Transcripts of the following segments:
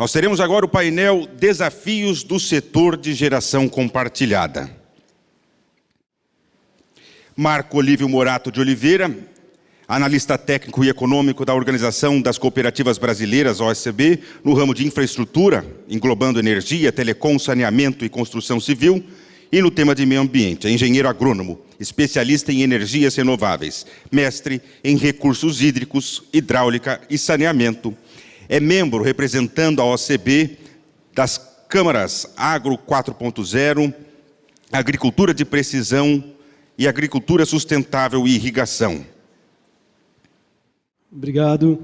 Nós teremos agora o painel Desafios do Setor de Geração Compartilhada. Marco Olívio Morato de Oliveira, analista técnico e econômico da Organização das Cooperativas Brasileiras, OSCB, no ramo de infraestrutura, englobando energia, telecom, saneamento e construção civil, e no tema de meio ambiente. É engenheiro agrônomo, especialista em energias renováveis, mestre em recursos hídricos, hidráulica e saneamento. É membro representando a OCB das câmaras Agro 4.0, Agricultura de Precisão e Agricultura Sustentável e Irrigação. Obrigado.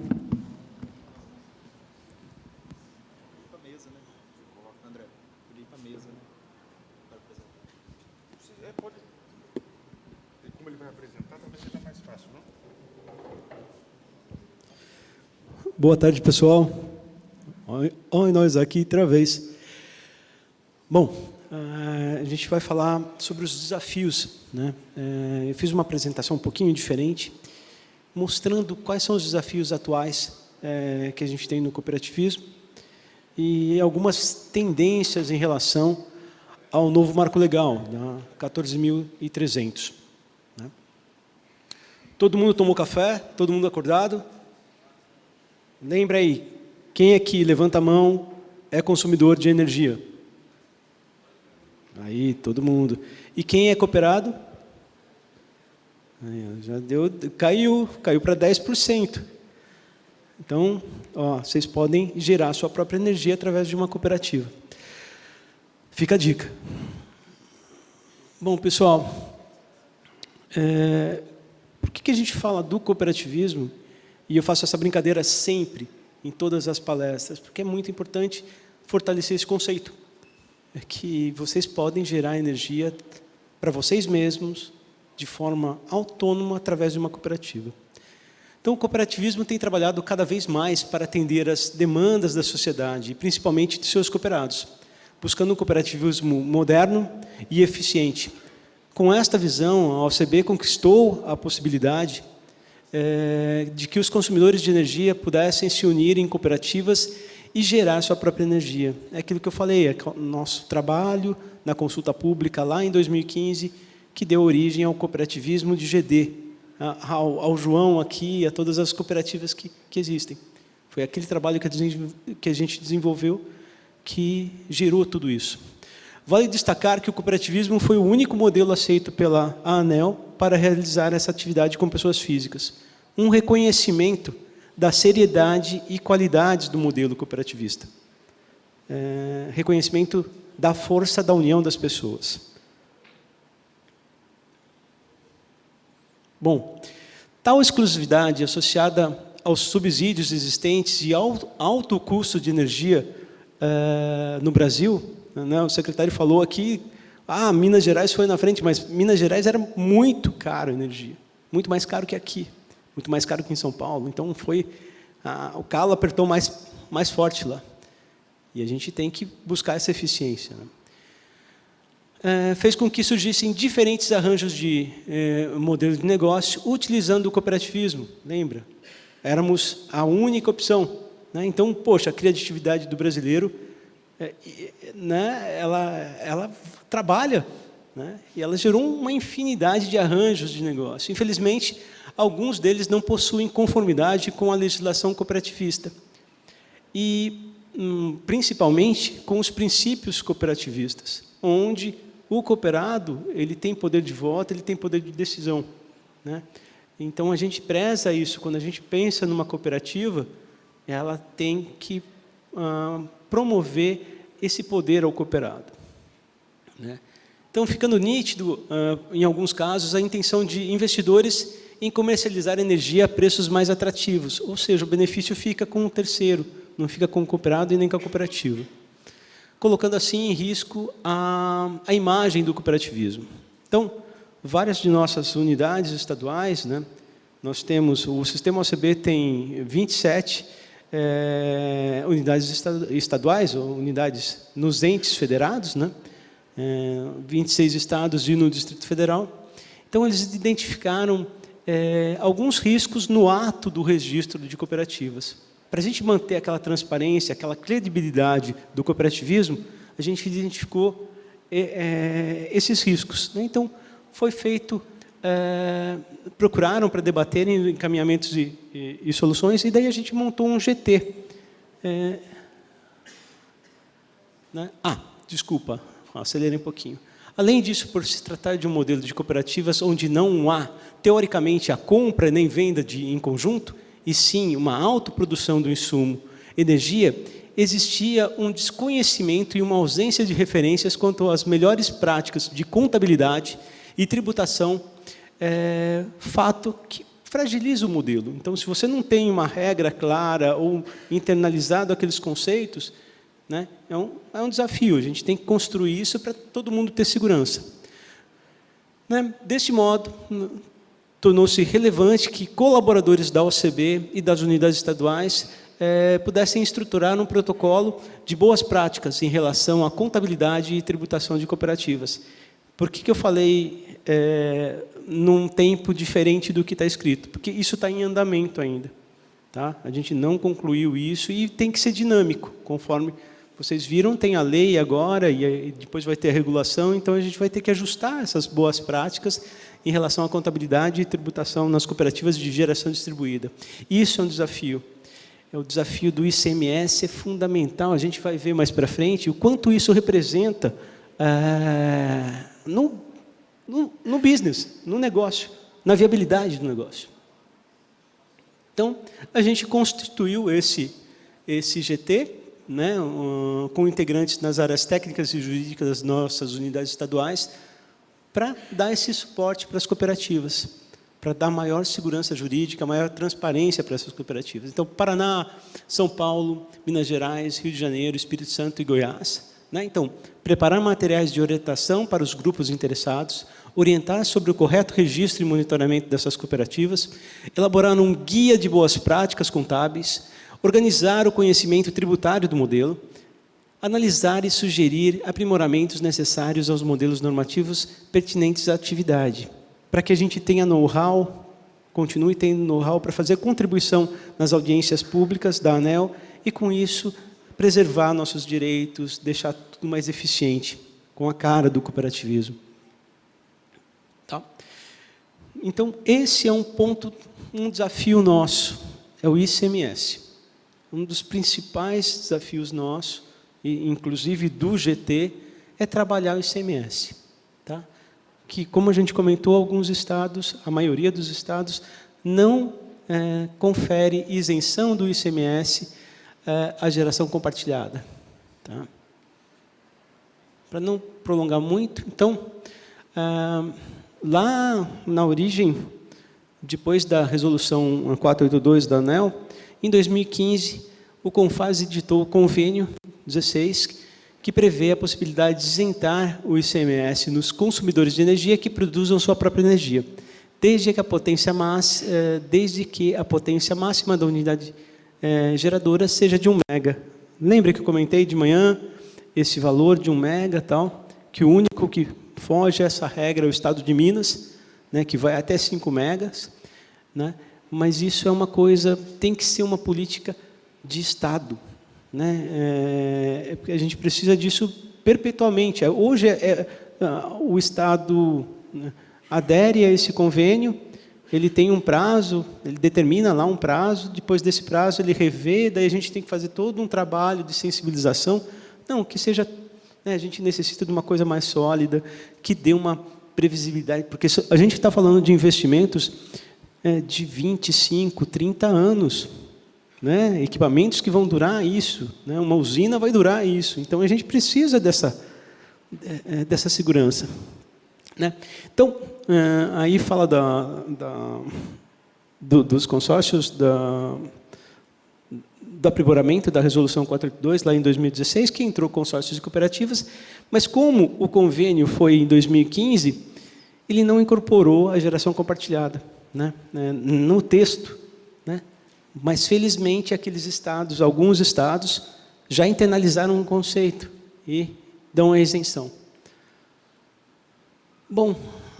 Como ele vai apresentar, talvez seja mais fácil, não? Boa tarde, pessoal. Olha nós aqui outra vez. Bom, a gente vai falar sobre os desafios, né? Eu fiz uma apresentação um pouquinho diferente, mostrando quais são os desafios atuais que a gente tem no cooperativismo e algumas tendências em relação ao novo marco legal, da 14.300. Né? Todo mundo tomou café? Todo mundo acordado? Lembra aí, quem aqui, levanta a mão, é consumidor de energia? Aí, todo mundo. E quem é cooperado? Aí, já deu, caiu para 10%. Então, ó, vocês podem gerar sua própria energia através de uma cooperativa. Fica a dica. Bom, pessoal, por que a gente fala do cooperativismo? E eu faço essa brincadeira sempre, em todas as palestras, porque é muito importante fortalecer esse conceito. É que vocês podem gerar energia para vocês mesmos, de forma autônoma, através de uma cooperativa. Então, o cooperativismo tem trabalhado cada vez mais para atender as demandas da sociedade, principalmente de seus cooperados, buscando um cooperativismo moderno e eficiente. Com esta visão, a OCB conquistou a possibilidade de que os consumidores de energia pudessem se unir em cooperativas e gerar sua própria energia. É aquilo que eu falei, é o nosso trabalho na consulta pública lá em 2015, que deu origem ao cooperativismo de GD, ao João aqui, a todas as cooperativas que existem. Foi aquele trabalho que a gente desenvolveu que gerou tudo isso. Vale destacar que o cooperativismo foi o único modelo aceito pela ANEEL para realizar essa atividade com pessoas físicas. Um reconhecimento da seriedade e qualidades do modelo cooperativista. Reconhecimento da força da união das pessoas. Bom, tal exclusividade associada aos subsídios existentes e ao alto custo de energia no Brasil, né, o secretário falou aqui, Minas Gerais foi na frente, mas Minas Gerais era muito caro a energia, muito mais caro que aqui, muito mais caro que em São Paulo, então o calo apertou mais forte lá. E a gente tem que buscar essa eficiência. Né? Fez com que surgissem diferentes arranjos de modelo de negócio, utilizando o cooperativismo, lembra? Éramos a única opção. Né? Então, poxa, a criatividade do brasileiro, né, ela trabalha, né? E ela gerou uma infinidade de arranjos de negócio. Infelizmente, alguns deles não possuem conformidade com a legislação cooperativista. E, principalmente, com os princípios cooperativistas, onde o cooperado ele tem poder de voto, ele tem poder de decisão. Né? Então, a gente preza isso. Quando a gente pensa numa cooperativa, ela tem que promover esse poder ao cooperado. Né? Então, ficando nítido, em alguns casos, a intenção de investidores em comercializar energia a preços mais atrativos, ou seja, o benefício fica com o terceiro, não fica com o cooperado e nem com a cooperativa, colocando assim em risco a imagem do cooperativismo. Então, várias de nossas unidades estaduais, né, nós temos, o sistema OCB tem 27 unidades estaduais, ou unidades nos entes federados, né, 26 estados e no Distrito Federal. Então, eles identificaram alguns riscos no ato do registro de cooperativas, para a gente manter aquela transparência, aquela credibilidade do cooperativismo, a gente identificou esses riscos, né? Então, foi feito, procuraram para debaterem encaminhamentos e soluções, e daí a gente montou um GT. Né? Desculpa, acelerei um pouquinho. Além disso, por se tratar de um modelo de cooperativas onde não há, teoricamente, a compra nem venda em conjunto, e sim uma autoprodução do insumo, energia, existia um desconhecimento e uma ausência de referências quanto às melhores práticas de contabilidade e tributação, fato que fragiliza o modelo. Então, se você não tem uma regra clara ou internalizado aqueles conceitos, né, é um desafio. A gente tem que construir isso para todo mundo ter segurança. Né? Deste modo, tornou-se relevante que colaboradores da OCB e das unidades estaduais pudessem estruturar um protocolo de boas práticas em relação à contabilidade e tributação de cooperativas. Por que eu falei num tempo diferente do que está escrito? Porque isso está em andamento ainda. Tá? A gente não concluiu isso e tem que ser dinâmico, conforme vocês viram, tem a lei agora e depois vai ter a regulação, então a gente vai ter que ajustar essas boas práticas em relação à contabilidade e tributação nas cooperativas de geração distribuída. Isso é um desafio. O desafio do ICMS é fundamental, a gente vai ver mais para frente o quanto isso representa no business, no negócio, na viabilidade do negócio. Então, a gente constituiu esse GT, né, com integrantes nas áreas técnicas e jurídicas das nossas unidades estaduais, para dar esse suporte para as cooperativas, para dar maior segurança jurídica, maior transparência para essas cooperativas. Então, Paraná, São Paulo, Minas Gerais, Rio de Janeiro, Espírito Santo e Goiás. Né? Então, preparar materiais de orientação para os grupos interessados, orientar sobre o correto registro e monitoramento dessas cooperativas, elaborar um guia de boas práticas contábeis, organizar o conhecimento tributário do modelo, analisar e sugerir aprimoramentos necessários aos modelos normativos pertinentes à atividade, para que a gente tenha know-how, continue tendo know-how para fazer contribuição nas audiências públicas da ANEEL e, com isso, preservar nossos direitos, deixar tudo mais eficiente, com a cara do cooperativismo. Tá? Então, esse é um ponto, um desafio nosso, é o ICMS. Um dos principais desafios nossos, inclusive do GT, é trabalhar o ICMS. Tá? Que, como a gente comentou, alguns estados, a maioria dos estados, não confere isenção do ICMS à geração compartilhada. Tá? Para não prolongar muito, então, lá na origem, depois da resolução 482 da ANEEL, em 2015, o CONFAS editou o convênio 16, que prevê a possibilidade de isentar o ICMS nos consumidores de energia que produzam sua própria energia, desde que a potência máxima da unidade geradora seja de 1 mega. Lembra que eu comentei de manhã esse valor de 1 mega, tal, que o único que foge a essa regra é o estado de Minas, né, que vai até 5 megas, né? Mas isso é uma coisa, tem que ser uma política de Estado. Né? A gente precisa disso perpetuamente. Hoje, o Estado, né, adere a esse convênio, ele tem um prazo, ele determina lá um prazo, depois desse prazo ele revê, daí a gente tem que fazer todo um trabalho de sensibilização. Não, que seja... Né, a gente necessita de uma coisa mais sólida, que dê uma previsibilidade, porque a gente está falando de investimentos de 25, 30 anos, né? Equipamentos que vão durar isso, né? Uma usina vai durar isso, então a gente precisa dessa segurança. Né? Então, aí fala dos consórcios, do aprimoramento da Resolução 482, lá em 2016, que entrou consórcios e cooperativas, mas como o convênio foi em 2015, ele não incorporou a geração compartilhada, né, no texto, né? Mas, felizmente, alguns estados, já internalizaram um conceito e dão a isenção. Bom,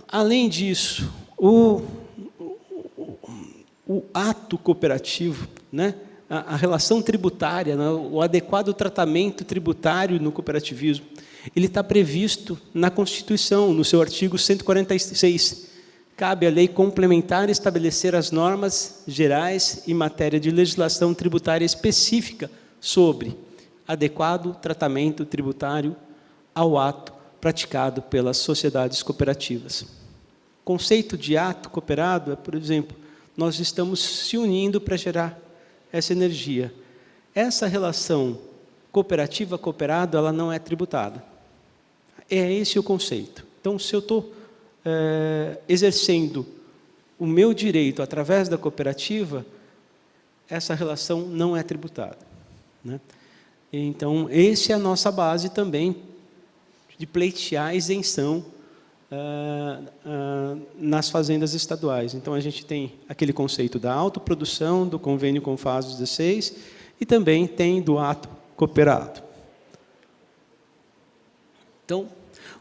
além disso, o ato cooperativo, né, a relação tributária, né, o adequado tratamento tributário no cooperativismo, ele está previsto na Constituição, no seu artigo 146. Cabe à lei complementar estabelecer as normas gerais em matéria de legislação tributária específica sobre adequado tratamento tributário ao ato praticado pelas sociedades cooperativas. O conceito de ato cooperado é, por exemplo, nós estamos se unindo para gerar essa energia. Essa relação cooperativa-cooperado, ela não é tributada. É esse o conceito. Então, se eu estou exercendo o meu direito através da cooperativa, essa relação não é tributada, né? Então, essa é a nossa base também de pleitear a isenção nas fazendas estaduais. Então, a gente tem aquele conceito da autoprodução, do convênio com FAS 16, e também tem do ato cooperado. Então,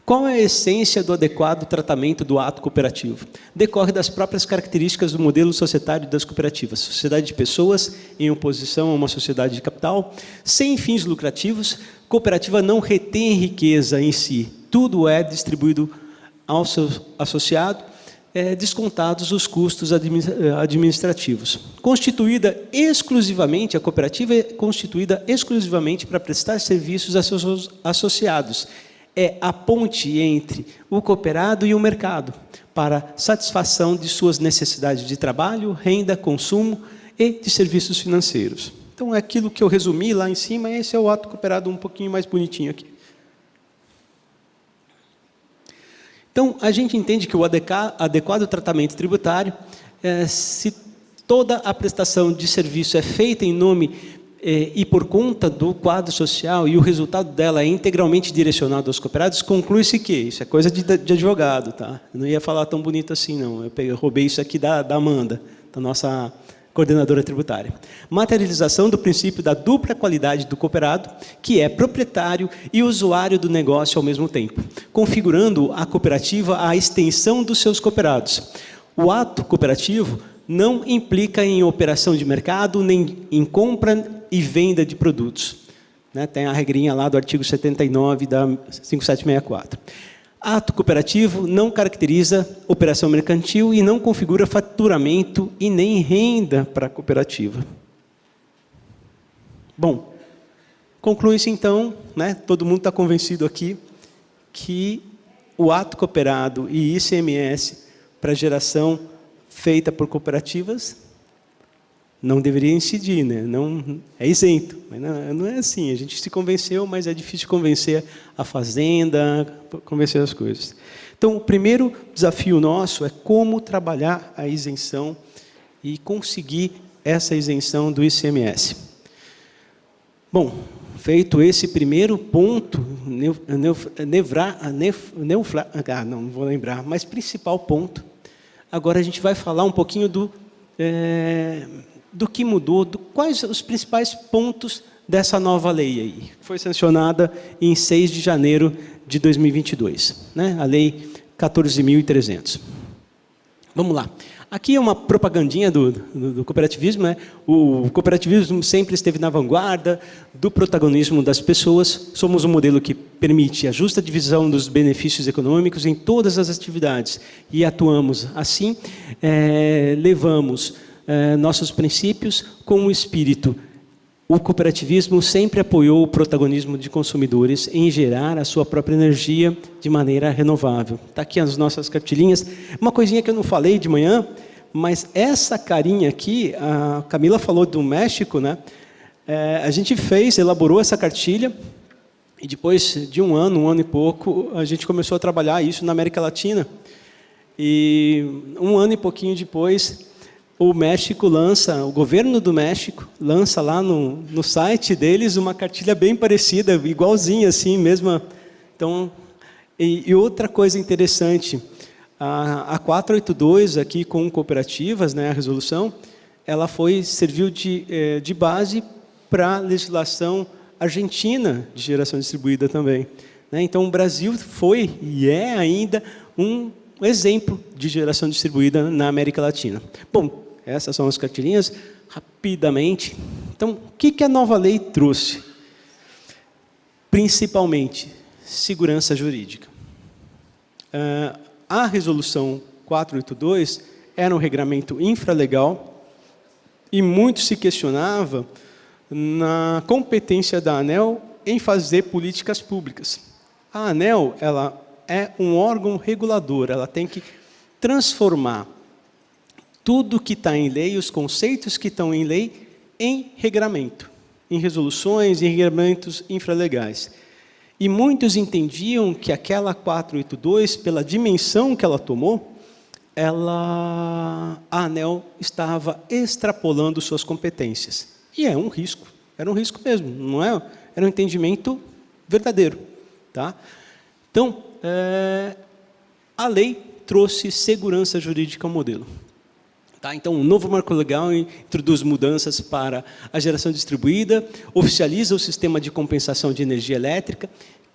qual é a essência do adequado tratamento do ato cooperativo? Decorre das próprias características do modelo societário das cooperativas. Sociedade de pessoas em oposição a uma sociedade de capital, sem fins lucrativos, cooperativa não retém riqueza em si. Tudo é distribuído ao seu associado, descontados os custos administrativos. Constituída exclusivamente, a cooperativa é constituída exclusivamente para prestar serviços a seus associados. É a ponte entre o cooperado e o mercado, para satisfação de suas necessidades de trabalho, renda, consumo e de serviços financeiros. Então, é aquilo que eu resumi lá em cima, esse é o ato cooperado um pouquinho mais bonitinho aqui. Então, a gente entende que o adequado tratamento tributário, se toda a prestação de serviço é feita em nome e por conta do quadro social e o resultado dela é integralmente direcionado aos cooperados, conclui-se que, isso é coisa de advogado, tá? Eu não ia falar tão bonito assim, não. Eu roubei isso aqui da Amanda, da nossa coordenadora tributária. Materialização do princípio da dupla qualidade do cooperado, que é proprietário e usuário do negócio ao mesmo tempo, configurando a cooperativa à extensão dos seus cooperados. O ato cooperativo não implica em operação de mercado, nem em compra e venda de produtos, né? Tem a regrinha lá do artigo 79 da 5764. Ato cooperativo não caracteriza operação mercantil e não configura faturamento e nem renda para a cooperativa. Bom, conclui-se então, né, todo mundo está convencido aqui, que o ato cooperado e ICMS para geração feita por cooperativas não deveria incidir, né? Não, é isento, mas não é assim. A gente se convenceu, mas é difícil convencer a fazenda, convencer as coisas. Então, o primeiro desafio nosso é como trabalhar a isenção e conseguir essa isenção do ICMS. Bom, feito esse primeiro ponto, não vou lembrar, mas principal ponto, agora a gente vai falar um pouquinho do que mudou, quais os principais pontos dessa nova lei aí. Foi sancionada em 6 de janeiro de 2022, né? A Lei 14.300. Vamos lá. Aqui é uma propagandinha do cooperativismo, né? O cooperativismo sempre esteve na vanguarda do protagonismo das pessoas. Somos um modelo que permite a justa divisão dos benefícios econômicos em todas as atividades. E atuamos assim, levamos nossos princípios com o espírito. O cooperativismo sempre apoiou o protagonismo de consumidores em gerar a sua própria energia de maneira renovável. Está aqui as nossas cartilinhas. Uma coisinha que eu não falei de manhã, mas essa carinha aqui, a Camila falou do México, né? A gente elaborou essa cartilha, e depois de um ano e pouco, a gente começou a trabalhar isso na América Latina. E um ano e pouquinho depois, o governo do México lança lá no site deles uma cartilha bem parecida, igualzinha assim, mesma. Então, e outra coisa interessante, a 482 aqui com cooperativas, né, a resolução, ela serviu de base para a legislação argentina de geração distribuída também, né? Então, o Brasil foi e é ainda um exemplo de geração distribuída na América Latina. Bom, essas são as cartilinhas. Rapidamente, Então, o que a nova lei trouxe? Principalmente, segurança jurídica. A resolução 482 era um regramento infralegal e muito se questionava na competência da ANEEL em fazer políticas públicas. A ANEEL, ela é um órgão regulador, ela tem que transformar tudo que está em lei, os conceitos que estão em lei, em regramento, em resoluções, em regulamentos infralegais. E muitos entendiam que aquela 482, pela dimensão que ela tomou, a ANEEL estava extrapolando suas competências. E é um risco, era um risco mesmo, não é? Era um entendimento verdadeiro. Tá? Então, a lei trouxe segurança jurídica ao modelo. Tá? Então, o novo marco legal introduz mudanças para a geração distribuída, oficializa o sistema de compensação de energia elétrica,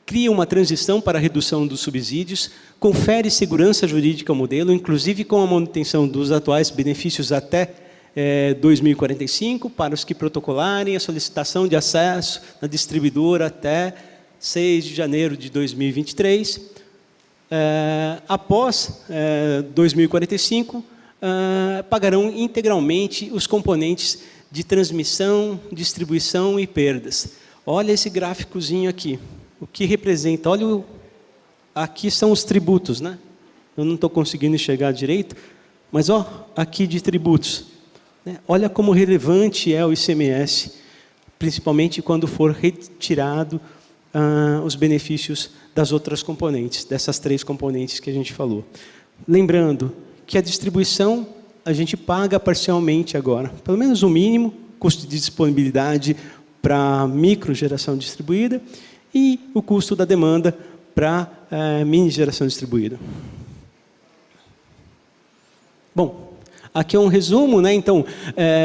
cria uma transição para a redução dos subsídios, confere segurança jurídica ao modelo, inclusive com a manutenção dos atuais benefícios até 2045, para os que protocolarem a solicitação de acesso na distribuidora até 6 de janeiro de 2023. Após 2045, pagarão integralmente os componentes de transmissão, distribuição e perdas. Olha esse gráficozinho aqui. O que representa? Olha, aqui são os tributos, né? Eu não estou conseguindo enxergar direito, mas aqui de tributos. Olha como relevante é o ICMS, principalmente quando for retirado os benefícios das outras componentes, dessas 3 componentes que a gente falou. Lembrando que a distribuição a gente paga parcialmente agora, pelo menos o mínimo, custo de disponibilidade para micro geração distribuída e o custo da demanda para mini geração distribuída. Bom, aqui é um resumo, né? Então,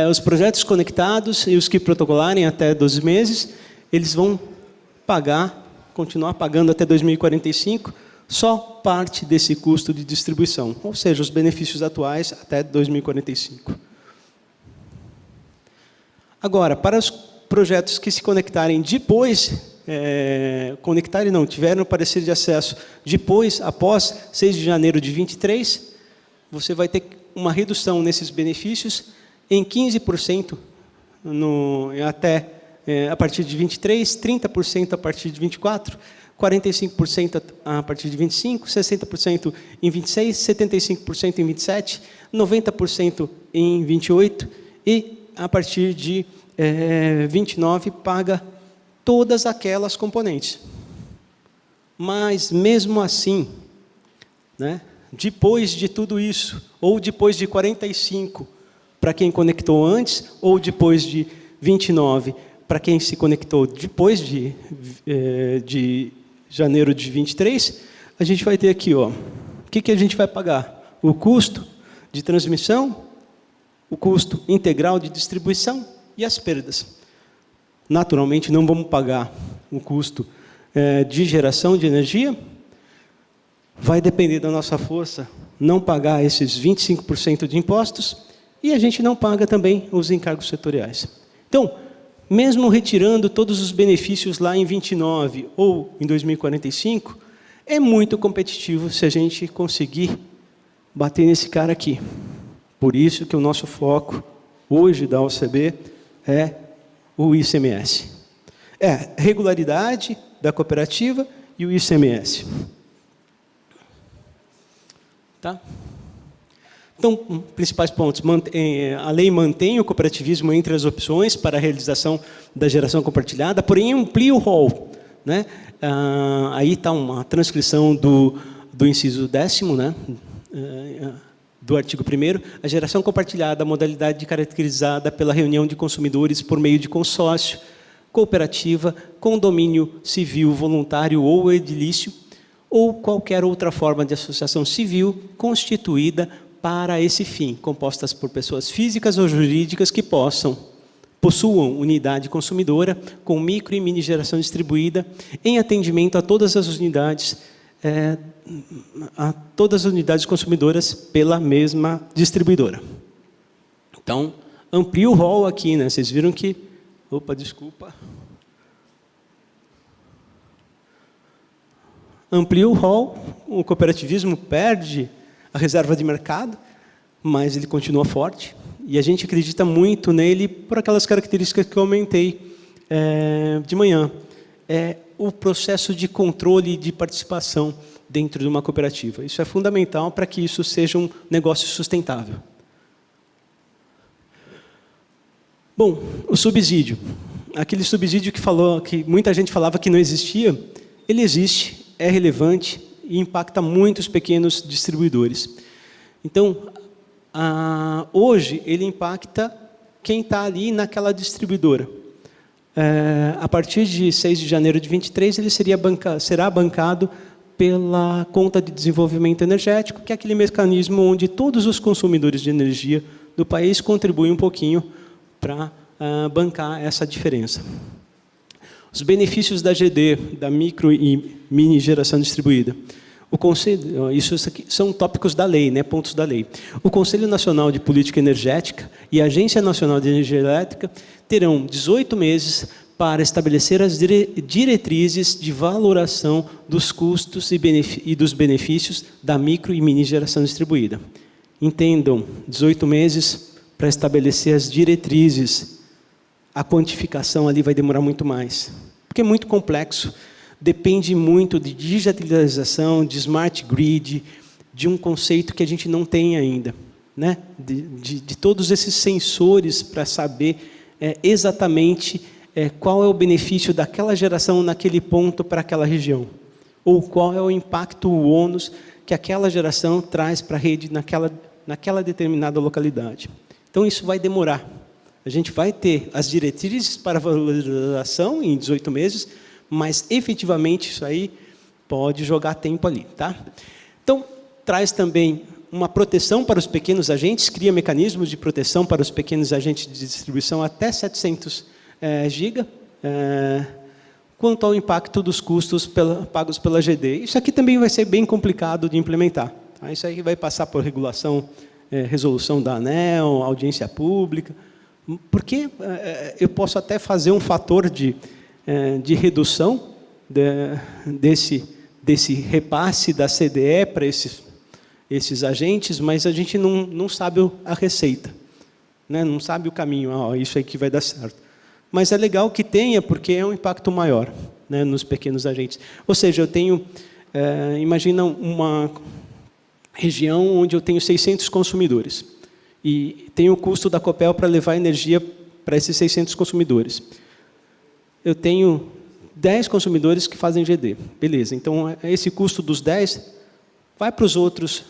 os projetos conectados e os que protocolarem até 12 meses, eles vão continuar pagando até 2045, só parte desse custo de distribuição, ou seja, os benefícios atuais até 2045. Agora, para os projetos que se conectarem depois, tiveram parecer de acesso após 6 de janeiro de 23, você vai ter uma redução nesses benefícios em 15% a partir de 23, 30% a partir de 24, 45% a partir de 25, 60% em 26, 75% em 27, 90% em 28 e a partir de 29 paga todas aquelas componentes. Mas mesmo assim, né, depois de tudo isso, ou depois de 45 para quem conectou antes, ou depois de 29 para quem se conectou depois de janeiro de 23, a gente vai ter aqui, o que a gente vai pagar? O custo de transmissão, o custo integral de distribuição e as perdas. Naturalmente, não vamos pagar o custo de geração de energia, vai depender da nossa força não pagar esses 25% de impostos e a gente não paga também os encargos setoriais. Então, mesmo retirando todos os benefícios lá em 29 ou em 2045, é muito competitivo se a gente conseguir bater nesse cara aqui. Por isso que o nosso foco hoje da OCB é o ICMS. Regularidade da cooperativa e o ICMS. Tá? Então, principais pontos. A lei mantém o cooperativismo entre as opções para a realização da geração compartilhada, porém amplia o rol. Né? Aí está uma transcrição do inciso 10º, né? Do artigo 1º, a geração compartilhada, a modalidade caracterizada pela reunião de consumidores por meio de consórcio, cooperativa, condomínio civil, voluntário ou edilício, ou qualquer outra forma de associação civil constituída para esse fim, compostas por pessoas físicas ou jurídicas que possuam unidade consumidora com micro e mini geração distribuída em atendimento a todas as unidades consumidoras pela mesma distribuidora. Então, amplia o rol aqui, né? Vocês viram que Opa, desculpa. Amplia o rol, o cooperativismo perde a reserva de mercado, mas ele continua forte. E a gente acredita muito nele por aquelas características que eu comentei de manhã. É o processo de controle e de participação dentro de uma cooperativa. Isso é fundamental para que isso seja um negócio sustentável. Bom, o subsídio. Aquele subsídio que muita gente falava que não existia, ele existe, é relevante e impacta muitos pequenos distribuidores. Então, hoje, ele impacta quem está ali naquela distribuidora. A partir de 6 de janeiro de 23, ele será bancado pela Conta de Desenvolvimento Energético, que é aquele mecanismo onde todos os consumidores de energia do país contribuem um pouquinho para bancar essa diferença. Os benefícios da GD, da micro e mini geração distribuída. O Conselho, isso aqui são tópicos da lei, né, pontos da lei. O Conselho Nacional de Política Energética e a Agência Nacional de Energia Elétrica terão 18 meses para estabelecer as diretrizes de valoração dos custos e dos benefícios da micro e mini geração distribuída. Entendam, 18 meses para estabelecer as diretrizes. A quantificação ali vai demorar muito mais, porque é muito complexo. Depende muito de digitalização, de smart grid, de um conceito que a gente não tem ainda, né? De todos esses sensores para saber exatamente qual é o benefício daquela geração naquele ponto para aquela região, ou qual é o impacto, o ônus que aquela geração traz para a rede naquela determinada localidade. Então, isso vai demorar. A gente vai ter as diretrizes para valorização em 18 meses, mas, efetivamente, isso aí pode jogar tempo ali. Tá? Então, traz também uma proteção para os pequenos agentes, cria mecanismos de proteção para os pequenos agentes de distribuição até 700 GB, quanto ao impacto dos custos pagos pela GD. Isso aqui também vai ser bem complicado de implementar. Tá? Isso aí vai passar por regulação, resolução da ANEEL, audiência pública, porque eu posso até fazer um fator de redução desse repasse da CDE para esses agentes, mas a gente não sabe a receita, né? Não sabe o caminho, isso aí que vai dar certo. Mas é legal que tenha, porque é um impacto maior, né, nos pequenos agentes. Ou seja, eu tenho, imagina uma região onde eu tenho 600 consumidores, e tenho o custo da Copel para levar energia para esses 600 consumidores. Eu tenho 10 consumidores que fazem GD. Beleza, então esse custo dos 10 vai para os outros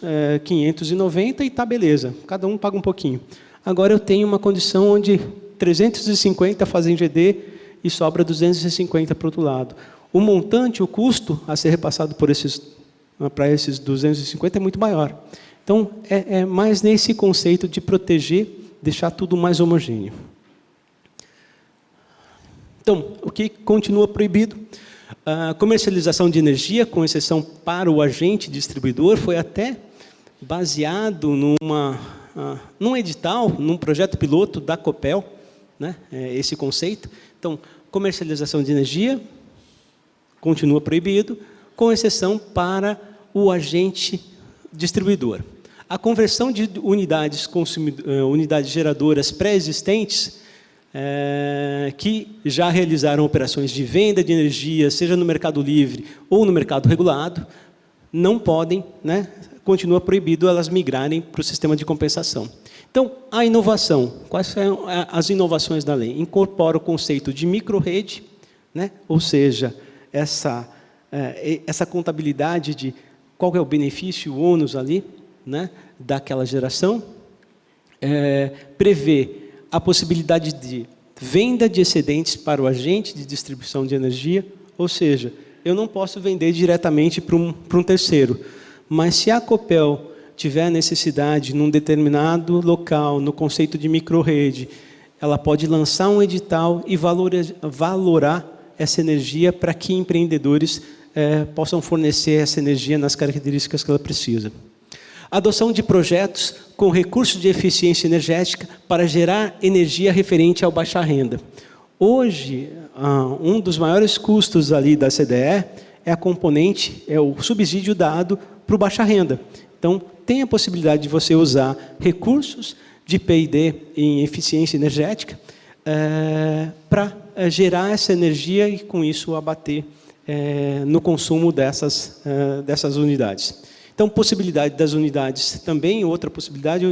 590 e está beleza, cada um paga um pouquinho. Agora eu tenho uma condição onde 350 fazem GD e sobra 250 para o outro lado. O montante, o custo a ser repassado para esses 250 é muito maior. Então, é mais nesse conceito de proteger, deixar tudo mais homogêneo. Então, o que continua proibido? A comercialização de energia, com exceção para o agente distribuidor, foi até baseado num edital, num projeto piloto da Copel, né, esse conceito. Então, comercialização de energia continua proibido, com exceção para o agente distribuidor. A conversão de unidades geradoras pré-existentes, que já realizaram operações de venda de energia, seja no mercado livre ou no mercado regulado, não podem, né, continua proibido elas migrarem para o sistema de compensação. Então, a inovação. Quais são as inovações da lei? Incorpora o conceito de microrrede, né, ou seja, essa contabilidade de qual é o benefício, o ônus ali, né, daquela geração, prevê a possibilidade de venda de excedentes para o agente de distribuição de energia, ou seja, eu não posso vender diretamente para um terceiro, mas se a Copel tiver necessidade num determinado local, no conceito de microrrede, ela pode lançar um edital e valorar essa energia para que empreendedores possam fornecer essa energia nas características que ela precisa. Adoção de projetos com recursos de eficiência energética para gerar energia referente ao baixa renda. Hoje, um dos maiores custos ali da CDE é a componente, é o subsídio dado para o baixa renda. Então, tem a possibilidade de você usar recursos de P&D em eficiência energética para gerar essa energia e, com isso, abater no consumo dessas unidades. Então, possibilidade das unidades também, outra possibilidade,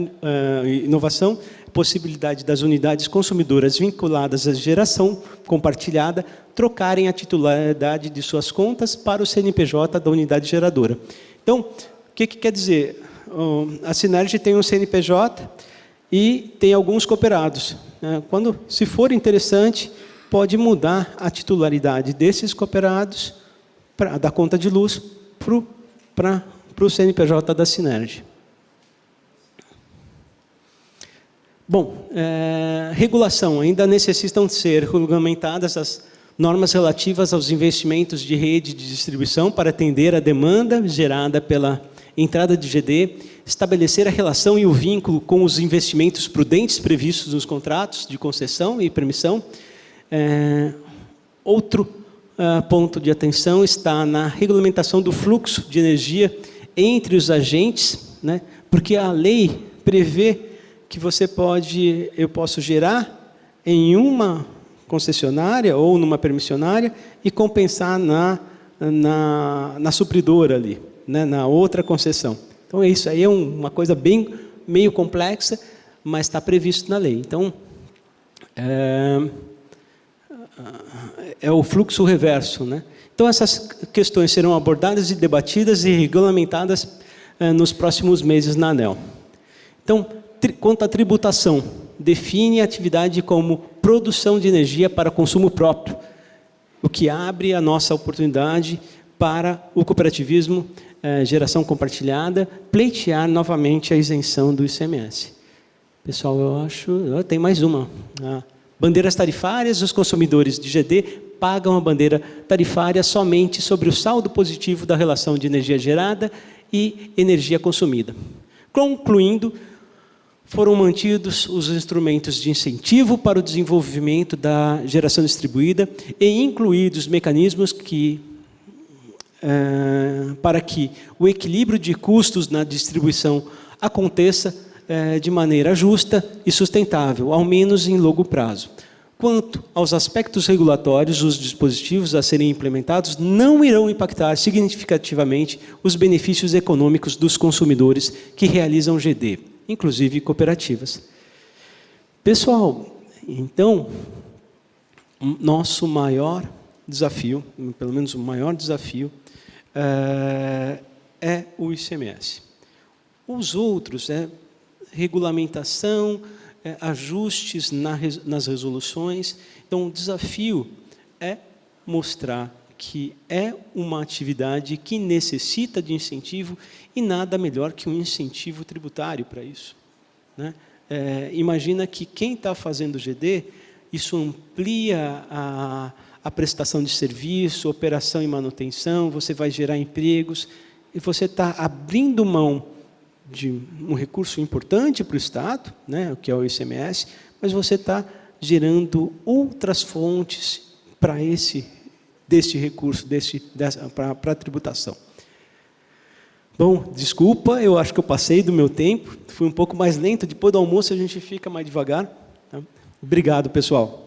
inovação, possibilidade das unidades consumidoras vinculadas à geração compartilhada trocarem a titularidade de suas contas para o CNPJ da unidade geradora. Então, o que quer dizer? A Synergy tem um CNPJ e tem alguns cooperados. Se for interessante, pode mudar a titularidade desses cooperados da conta de luz para o CNPJ da Synergy. Bom, regulação. Ainda necessitam ser regulamentadas as normas relativas aos investimentos de rede de distribuição para atender a demanda gerada pela entrada de GD, estabelecer a relação e o vínculo com os investimentos prudentes previstos nos contratos de concessão e permissão. Outro ponto de atenção está na regulamentação do fluxo de energia entre os agentes, né? Porque a lei prevê que eu posso gerar em uma concessionária ou numa permissionária e compensar na supridora ali, né, na outra concessão. Então, isso aí é uma coisa meio complexa, mas está previsto na lei. Então, é o fluxo reverso, né? Então, essas questões serão abordadas e debatidas e regulamentadas nos próximos meses na ANEEL. Então, quanto à tributação, define a atividade como produção de energia para consumo próprio, o que abre a nossa oportunidade para o cooperativismo, geração compartilhada, pleitear novamente a isenção do ICMS. Pessoal, eu acho... Tem mais uma. Bandeiras tarifárias, os consumidores de GD pagam a bandeira tarifária somente sobre o saldo positivo da relação de energia gerada e energia consumida. Concluindo, foram mantidos os instrumentos de incentivo para o desenvolvimento da geração distribuída e incluídos mecanismos para que o equilíbrio de custos na distribuição aconteça de maneira justa e sustentável, ao menos em longo prazo. Quanto aos aspectos regulatórios, os dispositivos a serem implementados não irão impactar significativamente os benefícios econômicos dos consumidores que realizam GD, inclusive cooperativas. Pessoal, então, nosso maior desafio, pelo menos o maior desafio, é o ICMS. Os outros, regulamentação, ajustes nas resoluções. Então, o desafio é mostrar que é uma atividade que necessita de incentivo e nada melhor que um incentivo tributário para isso, né? Imagina que quem está fazendo GD, isso amplia a prestação de serviço, operação e manutenção, você vai gerar empregos, e você está abrindo mão de um recurso importante para o Estado, né, que é o ICMS, mas você está gerando outras fontes para deste recurso, para a tributação. Bom, desculpa, eu acho que eu passei do meu tempo, fui um pouco mais lento, depois do almoço a gente fica mais devagar. Tá? Obrigado, pessoal.